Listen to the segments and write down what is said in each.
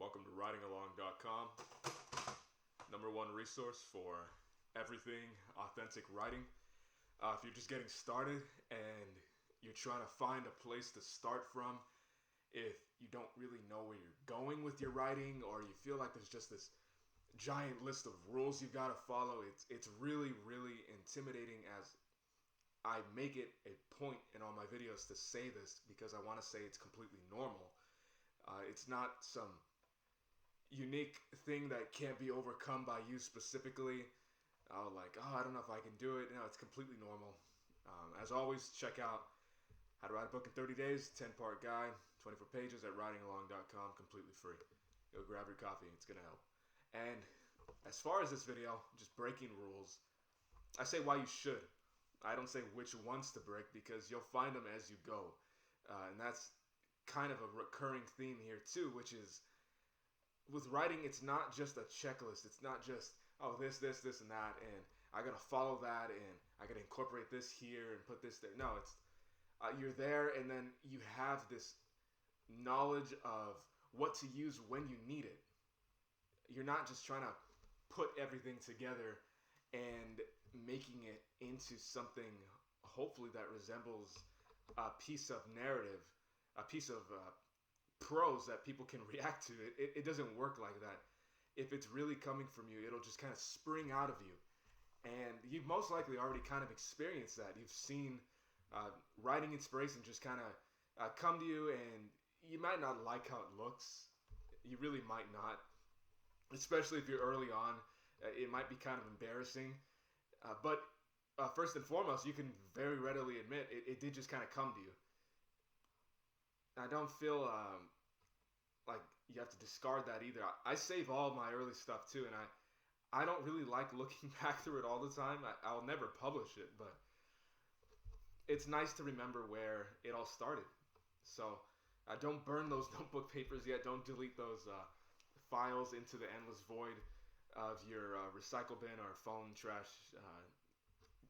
Welcome to writingalong.com, number one resource for everything authentic writing. If you're just getting started and you're trying to find a place to start from, if you don't really know where you're going with your writing, or you feel like there's just this giant list of rules you've got to follow, it's really, really intimidating, as I make it a point in all my videos to say this because I want to say it's completely normal. It's not some unique thing that can't be overcome by you specifically. I don't know if I can do it. No, it's completely normal. As always, check out How to Write a Book in 30 Days, 10-part guide, 24 pages at writingalong.com, completely free. Go grab your coffee. It's going to help. And as far as this video, just breaking rules, I say why you should. I don't say which ones to break because you'll find them as you go. And that's kind of a recurring theme here too, which is with writing, it's not just a checklist. It's not just, this, and that, and I got to follow that, and I got to incorporate this here and put this there. No, it's you're there, and then you have this knowledge of what to use when you need it. You're not just trying to put everything together and making it into something hopefully that resembles a piece of narrative, a piece of prose that people can react to. It doesn't work like that. If it's really coming from you, it'll just kind of spring out of you. And you've most likely already kind of experienced that. You've seen writing inspiration just kind of come to you, and you might not like how it looks. You really might not. Especially if you're early on. It might be kind of embarrassing. But first and foremost, you can very readily admit it did just kind of come to you. I don't feel like you have to discard that either. I save all my early stuff too, and I don't really like looking back through it all the time. I'll never publish it, but it's nice to remember where it all started. So don't burn those notebook papers yet. Don't delete those files into the endless void of your recycle bin or phone trash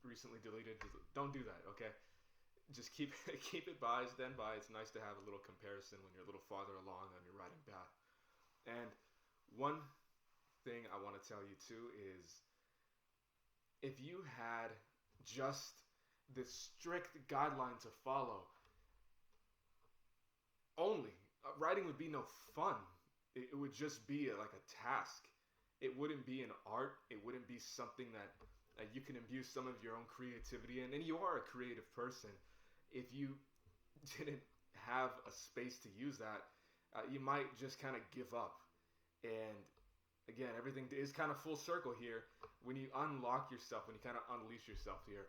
recently deleted. Don't do that, okay? Just keep it by, stand by. It's nice to have a little comparison when you're a little farther along on your writing path. And one thing I want to tell you too is, if you had just this strict guideline to follow, only writing would be no fun. It would just be like a task. It wouldn't be an art. It wouldn't be something that you can imbue some of your own creativity in. And you are a creative person. If you didn't have a space to use that, you might just kind of give up. And again, everything is kind of full circle here. When you unlock yourself, when you kind of unleash yourself here,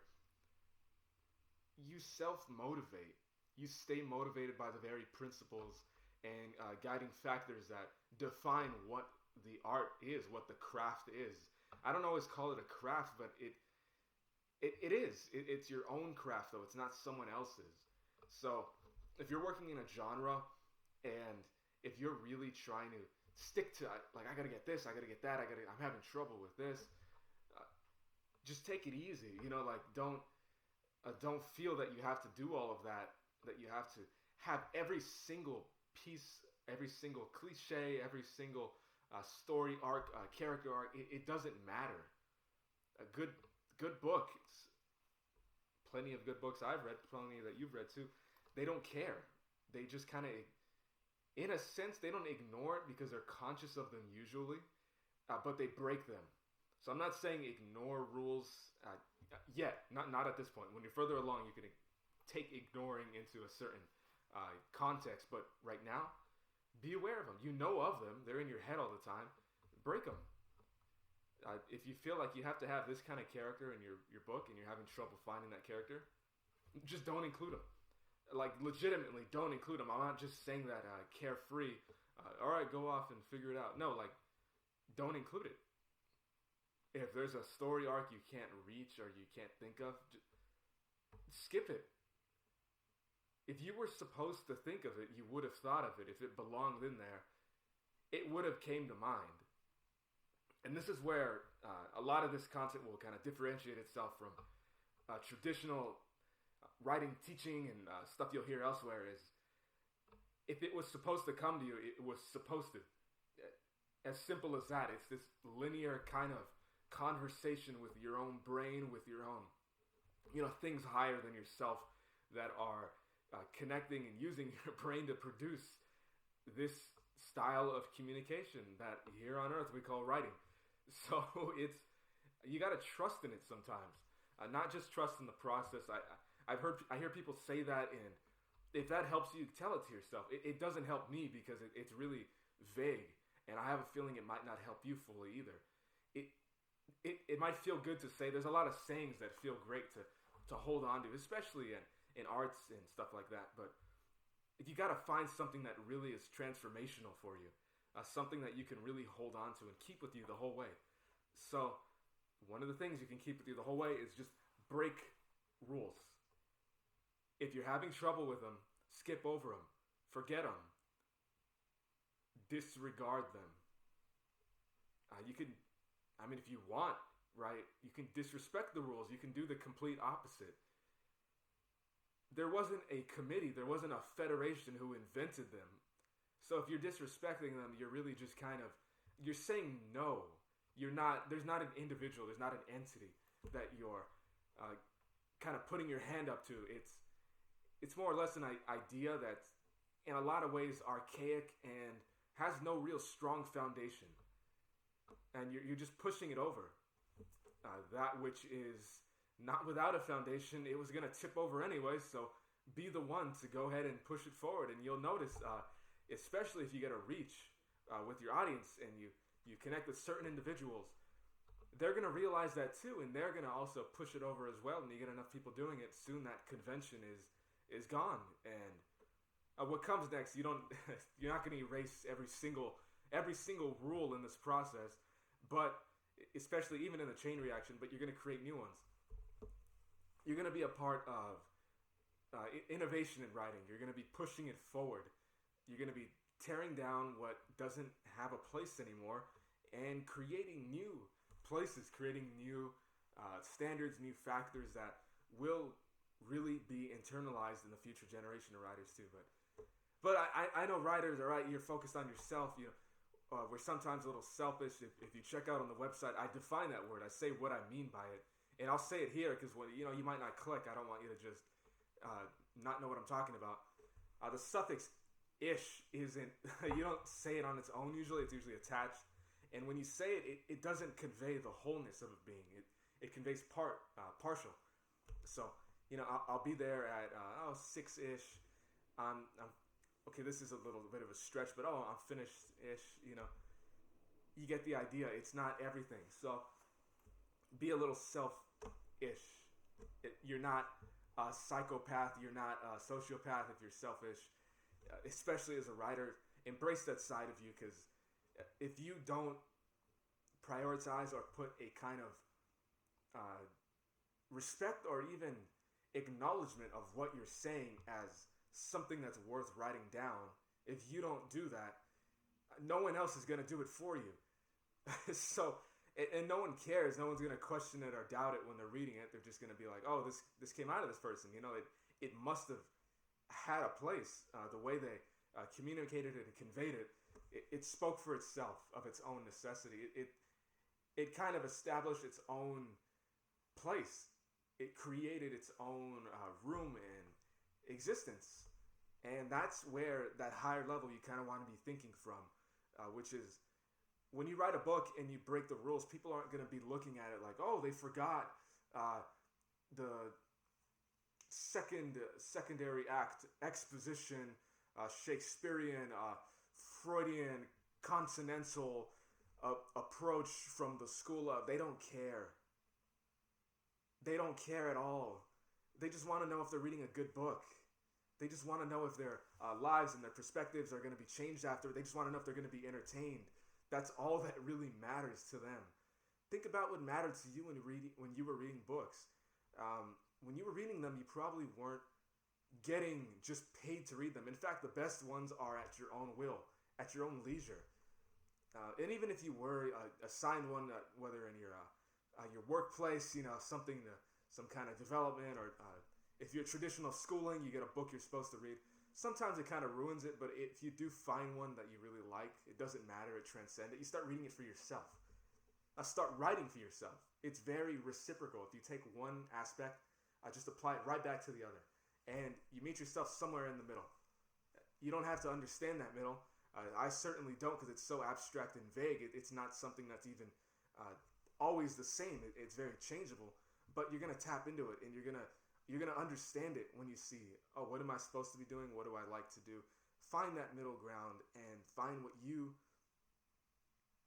you self-motivate. You stay motivated by the very principles and guiding factors that define what the art is, what the craft is. I don't always call it a craft, but it is. It's your own craft, though. It's not someone else's. So if you're working in a genre, and if you're really trying to stick to, like, I got to get this, I got to get that, I'm having trouble with this, just take it easy. Don't feel that you have to do all of that, that you have to have every single piece, every single cliche, every single story arc, character arc. It doesn't matter. A good book, it's plenty of good books I've read, plenty that you've read too, they don't care. They just kind of, in a sense, they don't ignore it because they're conscious of them usually, but they break them. So I'm not saying ignore rules yet, not at this point. When you're further along, you can take ignoring into a certain context, but right now, be aware of them. You know of them. They're in your head all the time. Break them. If you feel like you have to have this kind of character in your book and you're having trouble finding that character, just don't include them. Like, legitimately, don't include them. I'm not just saying that carefree, all right, go off and figure it out. No, like, don't include it. If there's a story arc you can't reach or you can't think of, just skip it. If you were supposed to think of it, you would have thought of it. If it belonged in there, it would have came to mind. And this is where a lot of this content will kind of differentiate itself from traditional writing, teaching, and stuff you'll hear elsewhere. Is if it was supposed to come to you, it was supposed to. as simple as that. It's this linear kind of conversation with your own brain, with your own, things higher than yourself that are connecting and using your brain to produce this style of communication that here on earth we call writing. So you got to trust in it sometimes, not just trust in the process. I hear people say that, and if that helps you, tell it to yourself. It doesn't help me because it's really vague, and I have a feeling it might not help you fully either. It might feel good to say. There's a lot of sayings that feel great to hold on to, especially in arts and stuff like that. But you got to find something that really is transformational for you, something that you can really hold on to and keep with you the whole way. So one of the things you can keep with you the whole way is just break rules. If you're having trouble with them, skip over them, forget them, disregard them. If you want, right, you can disrespect the rules. You can do the complete opposite. There wasn't a committee, there wasn't a federation who invented them. So if you're disrespecting them, you're really just you're saying no. There's not an individual, there's not an entity that you're kind of putting your hand up to. It's more or less an idea that's in a lot of ways archaic and has no real strong foundation. And you're just pushing it over. That which is not without a foundation, it was going to tip over anyway, so be the one to go ahead and push it forward. And you'll notice, especially if you get a reach with your audience and you connect with certain individuals, they're going to realize that too, and they're going to also push it over as well. And you get enough people doing it, soon that convention is gone. And what comes next, you're not going to erase every single rule in this process, but especially even in the chain reaction, but you're going to create new ones. You're going to be a part of innovation in writing. You're going to be pushing it forward. You're going to be tearing down what doesn't have a place anymore and creating new places, creating new standards, new factors that will really be internalized in the future generation of writers too. But I know writers, all right, you're focused on yourself. We're sometimes a little selfish. If you check out on the website, I define that word. I say what I mean by it. And I'll say it here because you might not click. I don't want you to just not know what I'm talking about. The suffix ish isn't, you don't say it on its own usually. It's usually attached. And when you say it doesn't convey the wholeness of it being. It conveys partial. So, I'll be there at 6-ish. Okay, this is a little bit of a stretch, but I'm finished-ish, You get the idea. It's not everything. So be a little self-ish. You're not a psychopath. You're not a sociopath if you're selfish. Especially as a writer, embrace that side of you, because if you don't prioritize or put a kind of respect or even acknowledgement of what you're saying as something that's worth writing down, if you don't do that, no one else is going to do it for you. So, and no one cares. No one's going to question it or doubt it when they're reading it. They're just going to be like, oh, this came out of this person. It must have had a place. The way they communicated it and conveyed it, it spoke for itself of its own necessity. It kind of established its own place. It created its own room and existence. And that's where that higher level you kind of want to be thinking from, which is when you write a book and you break the rules, people aren't going to be looking at it like, oh, they forgot the secondary act, exposition, Shakespearean, Freudian, consonantal approach from the school of. They don't care. They don't care at all. They just want to know if they're reading a good book. They just want to know if their lives and their perspectives are going to be changed after. They just want to know if they're going to be entertained. That's all that really matters to them. Think about what mattered to you when you were reading books. When you were reading them, you probably weren't getting just paid to read them. In fact, the best ones are at your own will, at your own leisure. And even if you were assigned one, whether in your workplace, some kind of development, or if you're traditional schooling, you get a book you're supposed to read. Sometimes it kind of ruins it, but if you do find one that you really like, it doesn't matter, it transcends it. You start reading it for yourself. Start writing for yourself. It's very reciprocal. If you take one aspect, just apply it right back to the other. And you meet yourself somewhere in the middle. You don't have to understand that middle. I certainly don't, because it's so abstract and vague. It's not something that's even always the same. It's very changeable. But you're gonna tap into it, and you're gonna understand it when you see, oh, what am I supposed to be doing? What do I like to do? Find that middle ground and find what you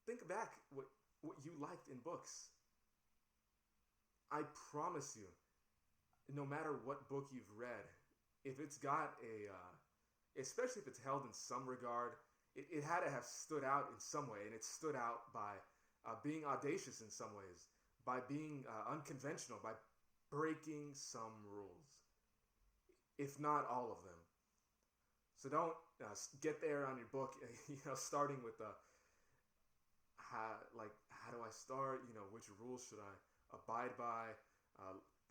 think back. What you liked in books. I promise you, no matter what book you've read, if it's got especially if it's held in some regard, it had to have stood out in some way, and it stood out by being audacious in some ways, by being unconventional, by breaking some rules, if not all of them. So don't get there on your book, starting with how do I start? Which rules should I abide by?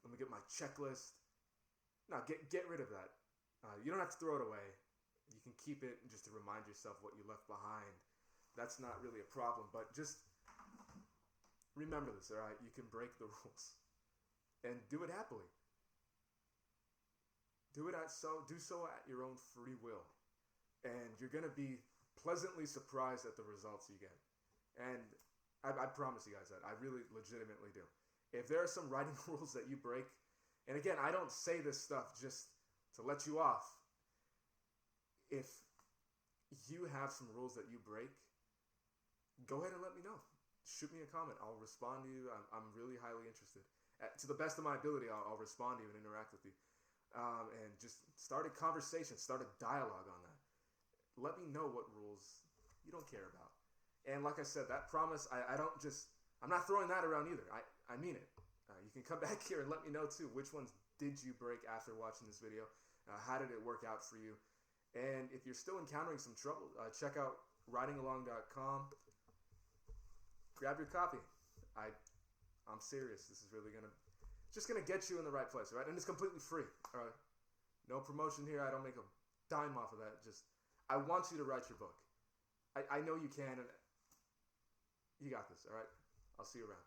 Let me get my checklist. No, get rid of that. You don't have to throw it away. You can keep it just to remind yourself what you left behind. That's not really a problem, but just remember this, all right? You can break the rules and do it happily. Do so at your own free will, and you're gonna be pleasantly surprised at the results you get. And I promise you guys that. I really legitimately do. If there are some writing rules that you break, and again, I don't say this stuff just to let you off. If you have some rules that you break, go ahead and let me know. Shoot me a comment. I'll respond to you. I'm really highly interested. To the best of my ability, I'll respond to you and interact with you. And just start a conversation, start a dialogue on that. Let me know what rules you don't care about. And like I said, that promise, I'm not throwing that around either. I mean it. You can come back here and let me know too. Which ones did you break after watching this video? How did it work out for you? And if you're still encountering some trouble, check out writingalong.com. Grab your copy. I'm serious. This is really just gonna get you in the right place, right? And it's completely free. All right. No promotion here. I don't make a dime off of that. I want you to write your book. I know you can, and you got this. All right. I'll see you around.